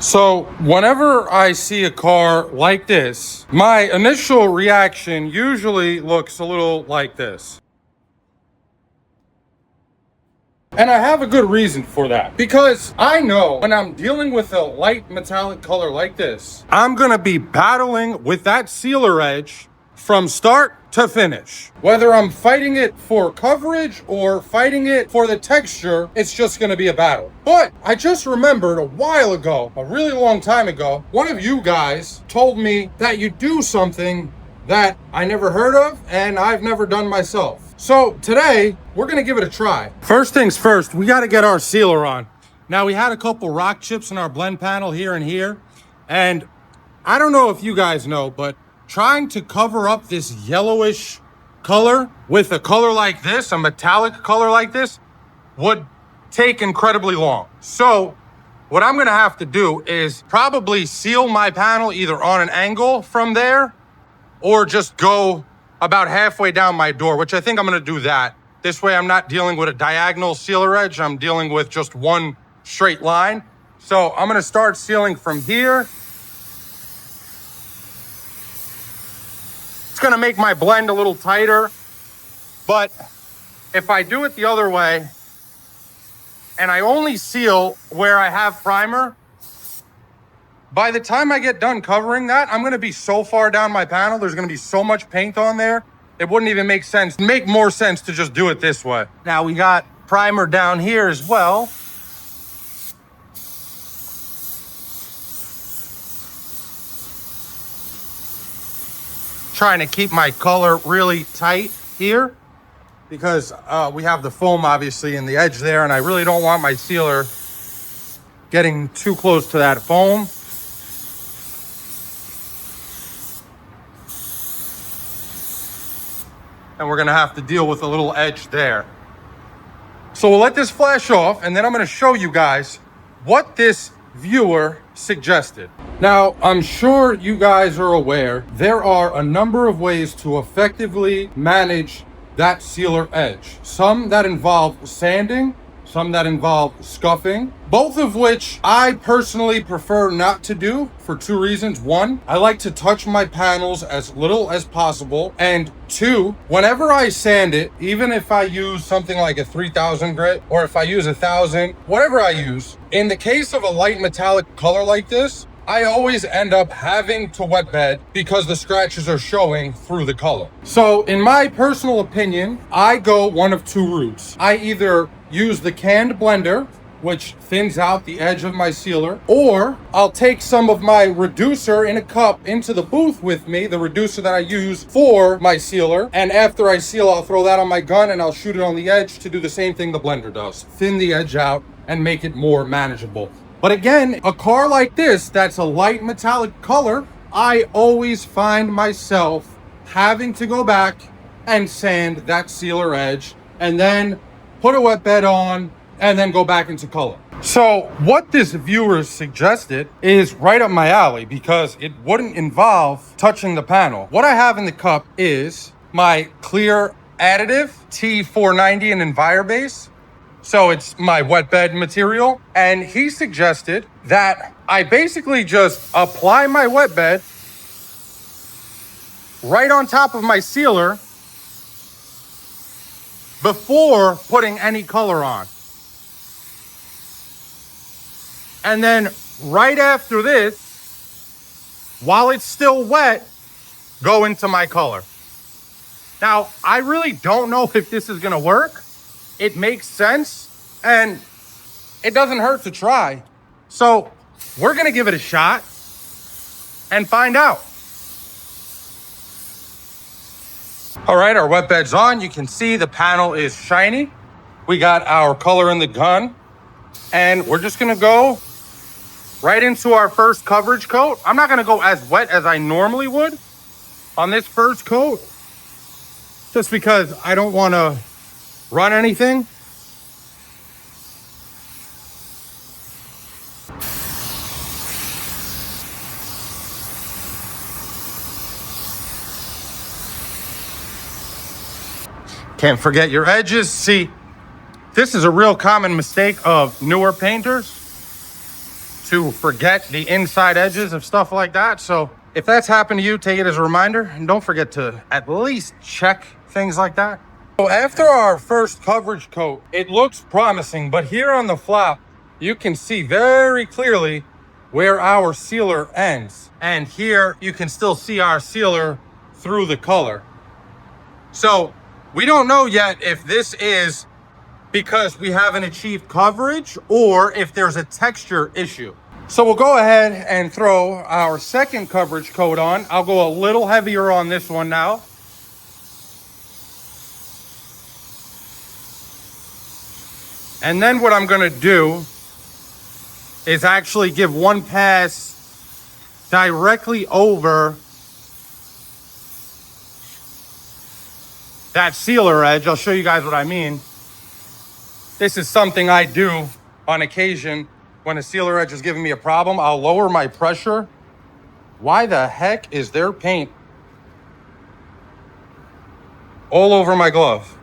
So whenever I see a car like this, my initial reaction usually looks a little like this. And I have a good reason for that, because I know when I'm dealing with a light metallic color like this, I'm gonna be battling with that sealer edge from start to finish. Whether I'm fighting it for coverage or fighting it for the texture, it's just gonna be a battle. But I just remembered a while ago, a really long time ago, one of you guys told me that you do something that I never heard of and I've never done myself. So today, we're gonna give it a try. First things first, we gotta get our sealer on. Now, we had a couple rock chips in our blend panel here and here, and I don't know if you guys know, but trying to cover up this yellowish color with a color like this, a metallic color like this, would take incredibly long. So what I'm gonna have to do is probably seal my panel either on an angle from there or just go about halfway down my door, which I think I'm gonna do that. This way I'm not dealing with a diagonal sealer edge, I'm dealing with just one straight line. So I'm gonna start sealing from here. It's gonna make my blend a little tighter, but if I do it the other way, and I only seal where I have primer, by the time I get done covering that, I'm gonna be so far down my panel, there's gonna be so much paint on there, it wouldn't even make sense. Make more sense to just do it this way. Now we got primer down here as well. Trying to keep my color really tight here because we have the foam obviously in the edge there, and I really don't want my sealer getting too close to that foam. And we're gonna have to deal with a little edge there. So we'll let this flash off, and then I'm gonna show you guys what this viewer suggested. Now, I'm sure you guys are aware, there are a number of ways to effectively manage that sealer edge. Some that involve sanding, some that involve scuffing, both of which I personally prefer not to do for two reasons. One, I like to touch my panels as little as possible. And two, whenever I sand it, even if I use something like a 3000 grit, or if I use 1000, whatever I use, in the case of a light metallic color like this, I always end up having to wet bed because the scratches are showing through the color. So in my personal opinion, I go one of two routes. I either use the canned blender, which thins out the edge of my sealer, or I'll take some of my reducer in a cup into the booth with me, the reducer that I use for my sealer, and after I seal, I'll throw that on my gun and I'll shoot it on the edge to do the same thing the blender does. Thin the edge out and make it more manageable. But again, a car like this, that's a light metallic color, I always find myself having to go back and sand that sealer edge and then put a wet bed on and then go back into color. So what this viewer suggested is right up my alley because it wouldn't involve touching the panel. What I have in the cup is my clear additive T490 in Envirobase. So it's my wet bed material. And he suggested that I basically just apply my wet bed right on top of my sealer before putting any color on. And then right after this, while it's still wet, go into my color. Now, I really don't know if this is gonna work. It makes sense, and it doesn't hurt to try. So we're gonna give it a shot and find out. All right, our wet bed's on. You can see the panel is shiny. We got our color in the gun, and we're just gonna go right into our first coverage coat. I'm not gonna go as wet as I normally would on this first coat, just because I don't wanna run anything. Can't forget your edges. See, this is a real common mistake of newer painters. to forget the inside edges of stuff like that. So if that's happened to you, take it as a reminder, and don't forget to at least check things like that. So after our first coverage coat, it looks promising, but here on the flap, you can see very clearly where our sealer ends. And here you can still see our sealer through the color. So we don't know yet if this is because we haven't achieved coverage or if there's a texture issue. So we'll go ahead and throw our second coverage coat on. I'll go a little heavier on this one now. And then what I'm gonna do is actually give one pass directly over that sealer edge. I'll show you guys what I mean. This is something I do on occasion when a sealer edge is giving me a problem. I'll lower my pressure. Why the heck is there paint all over my glove?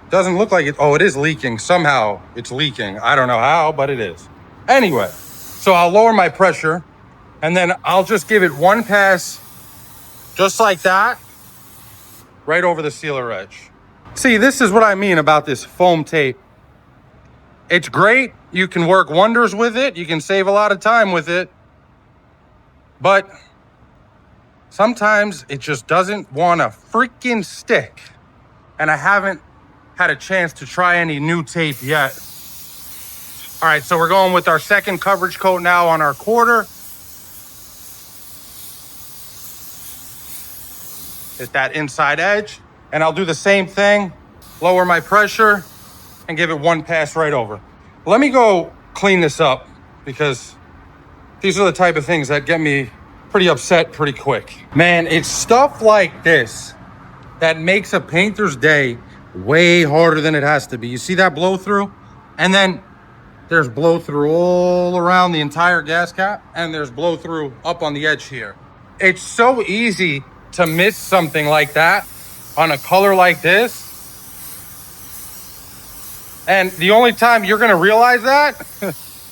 Doesn't look like it. Oh, it is leaking. Somehow it's leaking. I don't know how, but it is. Anyway, so I'll lower my pressure and then I'll just give it one pass just like that, right over the sealer edge. See, this is what I mean about this foam tape. It's great. You can work wonders with it. You can save a lot of time with it. But sometimes it just doesn't want to freaking stick. And I haven't had a chance to try any new tape yet. All right, so we're going with our second coverage coat now on our quarter. Hit that inside edge. And I'll do the same thing, lower my pressure and give it one pass right over. Let me go clean this up because these are the type of things that get me pretty upset pretty quick. Man, it's stuff like this that makes a painter's day way harder than it has to be. You see that blow through? And then there's blow through all around the entire gas cap and there's blow through up on the edge here. It's so easy to miss something like that on a color like this. And the only time you're gonna realize that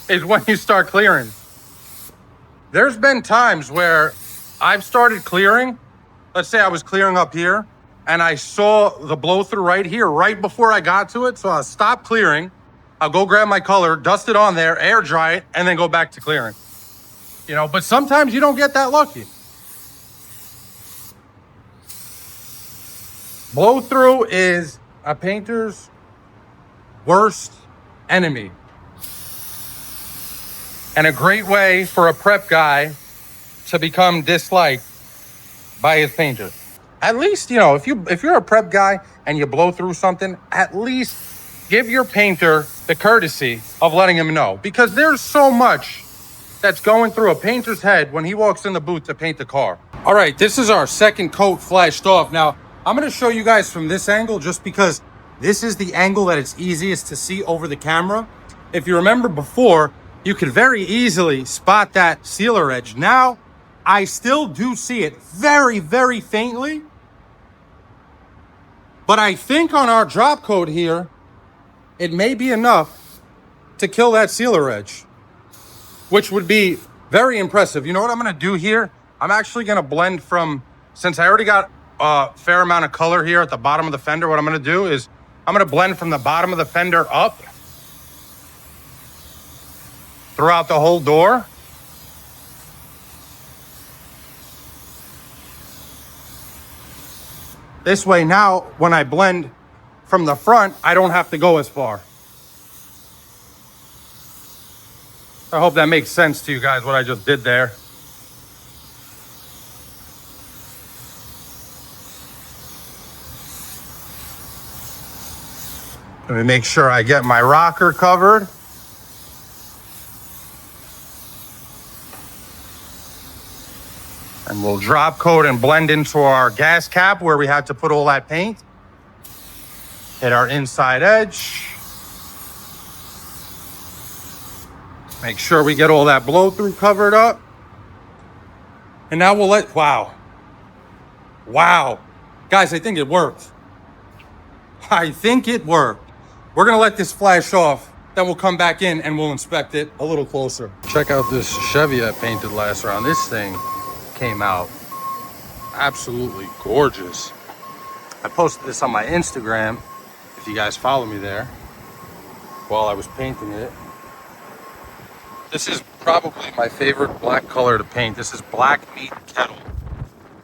is when you start clearing. There's been times where I've started clearing. Let's say I was clearing up here and I saw the blow through right here, right before I got to it. So I'll stop clearing. I'll go grab my color, dust it on there, air dry it, and then go back to clearing. You know, but sometimes you don't get that lucky. Blow through is a painter's worst enemy. And a great way for a prep guy to become disliked by his painter. At least, you know, if you're a prep guy and you blow through something, at least give your painter the courtesy of letting him know. Because there's so much that's going through a painter's head when he walks in the booth to paint the car. All right, this is our second coat flashed off. Now, I'm gonna show you guys from this angle just because this is the angle that it's easiest to see over the camera. If you remember before, you could very easily spot that sealer edge. Now, I still do see it very, very faintly. But I think on our drop coat here, it may be enough to kill that sealer edge, which would be very impressive. You know what I'm gonna do here? I'm actually gonna blend from, since I already got a fair amount of color here at the bottom of the fender, what I'm gonna do is I'm gonna blend from the bottom of the fender up throughout the whole door. This way now, when I blend from the front, I don't have to go as far. I hope that makes sense to you guys, what I just did there. Let me make sure I get my rocker covered. And we'll drop coat and blend into our gas cap where we had to put all that paint. Hit our inside edge. Make sure we get all that blow through covered up. And now we'll let, wow. Guys, I think it worked. I think it worked. We're gonna let this flash off then we'll come back in and we'll inspect it a little closer. Check out this Chevy I painted last round. This thing came out absolutely gorgeous. I posted this on my Instagram, if you guys follow me there, while I was painting it. This is probably my favorite black color to paint. This is Black Meat Kettle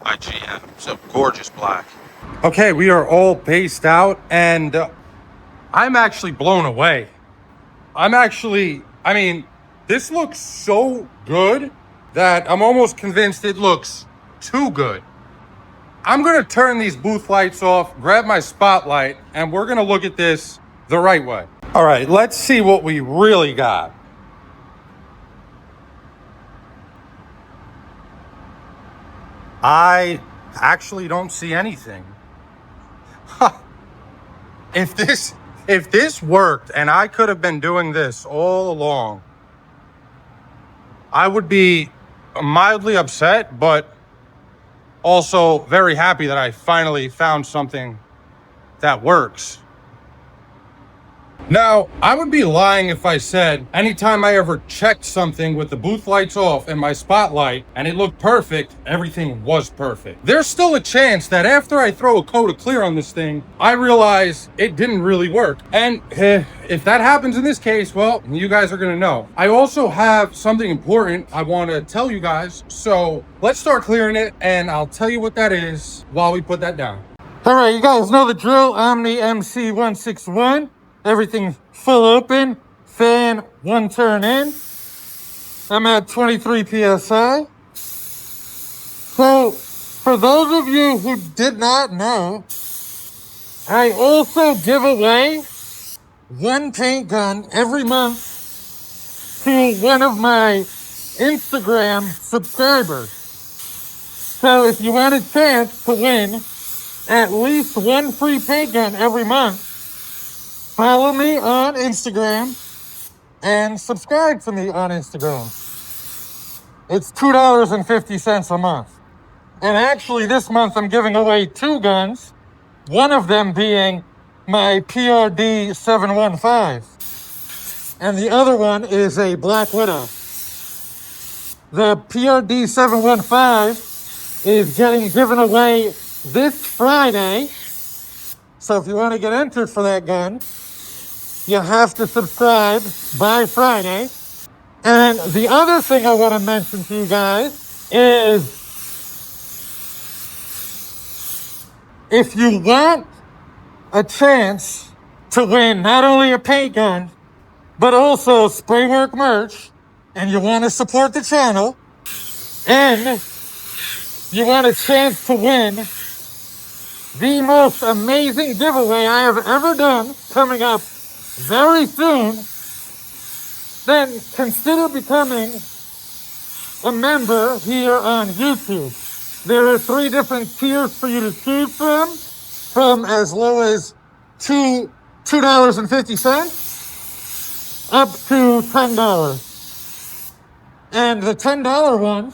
by GM. It's a gorgeous black. Okay, we are all paced out, and I'm actually blown away. I mean, this looks so good that I'm almost convinced it looks too good. I'm gonna turn these booth lights off, grab my spotlight, and we're gonna look at this the right way. All right, let's see what we really got. I actually don't see anything. If this worked and I could have been doing this all along, I would be mildly upset, but also very happy that I finally found something that works. Now, I would be lying if I said anytime I ever checked something with the booth lights off and my spotlight and it looked perfect, everything was perfect. There's still a chance that after I throw a coat of clear on this thing, I realize it didn't really work. And if that happens in this case, well, you guys are gonna know. I also have something important I wanna tell you guys. So let's start clearing it and I'll tell you what that is while we put that down. All right, you guys know the drill. I'm the MC161. Everything full open, fan one turn in. I'm at 23 PSI. So, for those of you who did not know, I also give away one paint gun every month to one of my Instagram subscribers. So if you want a chance to win at least one free paint gun every month, follow me on Instagram and subscribe to me on Instagram. It's $2.50 a month. And actually this month I'm giving away 2 guns, one of them being my PRD 715. And the other one is a Black Widow. The PRD 715 is getting given away this Friday. So if you want to get entered for that gun, you have to subscribe by Friday. And the other thing I want to mention to you guys is if you want a chance to win not only a paint gun, but also spraywork merch, and you want to support the channel, and you want a chance to win the most amazing giveaway I have ever done coming up very soon, then consider becoming a member here on YouTube. There are 3 different tiers for you to choose from as low as $2.50 up to $10. And the $10 one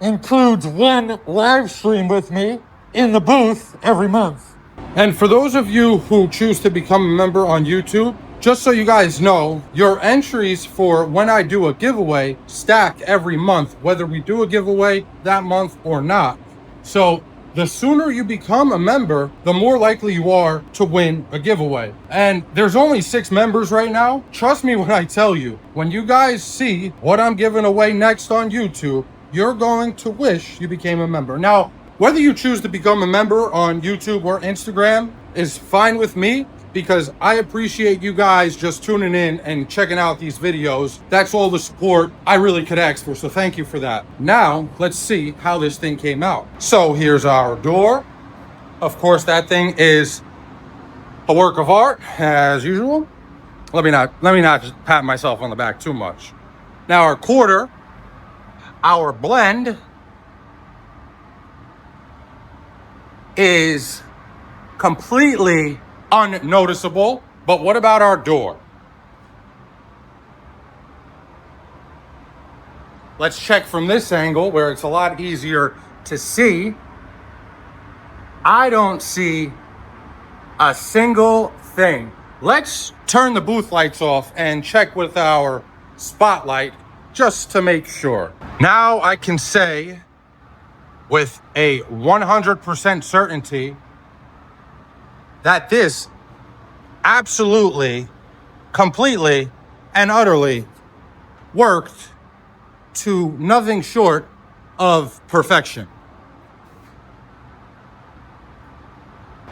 includes one live stream with me in the booth every month. And for those of you who choose to become a member on YouTube, just so you guys know, your entries for when I do a giveaway stack every month, whether we do a giveaway that month or not. So the sooner you become a member, the more likely you are to win a giveaway. And there's only 6 members right now. Trust me when I tell you, when you guys see what I'm giving away next on YouTube, you're going to wish you became a member. Now, whether you choose to become a member on YouTube or Instagram is fine with me, because I appreciate you guys just tuning in and checking out these videos. That's all the support I really could ask for, so thank you for that. Now, let's see how this thing came out. So here's our door. Of course, that thing is a work of art, as usual. Let me not just pat myself on the back too much. Now our quarter, our blend is completely unnoticeable. But what about our door? Let's check from this angle where it's a lot easier to see. I don't see a single thing. Let's turn the booth lights off and check with our spotlight just to make sure. Now I can say with a 100% certainty that this absolutely, completely, and utterly worked to nothing short of perfection.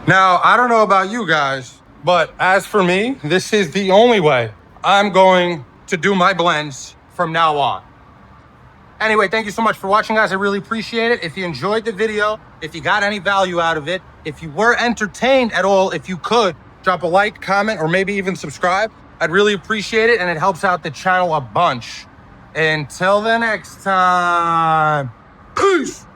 Now, I don't know about you guys, but as for me, this is the only way I'm going to do my blends from now on. Anyway, thank you so much for watching, guys. I really appreciate it. If you enjoyed the video, if you got any value out of it, if you were entertained at all, if you could, drop a like, comment, or maybe even subscribe. I'd really appreciate it, and it helps out the channel a bunch. Until the next time, peace!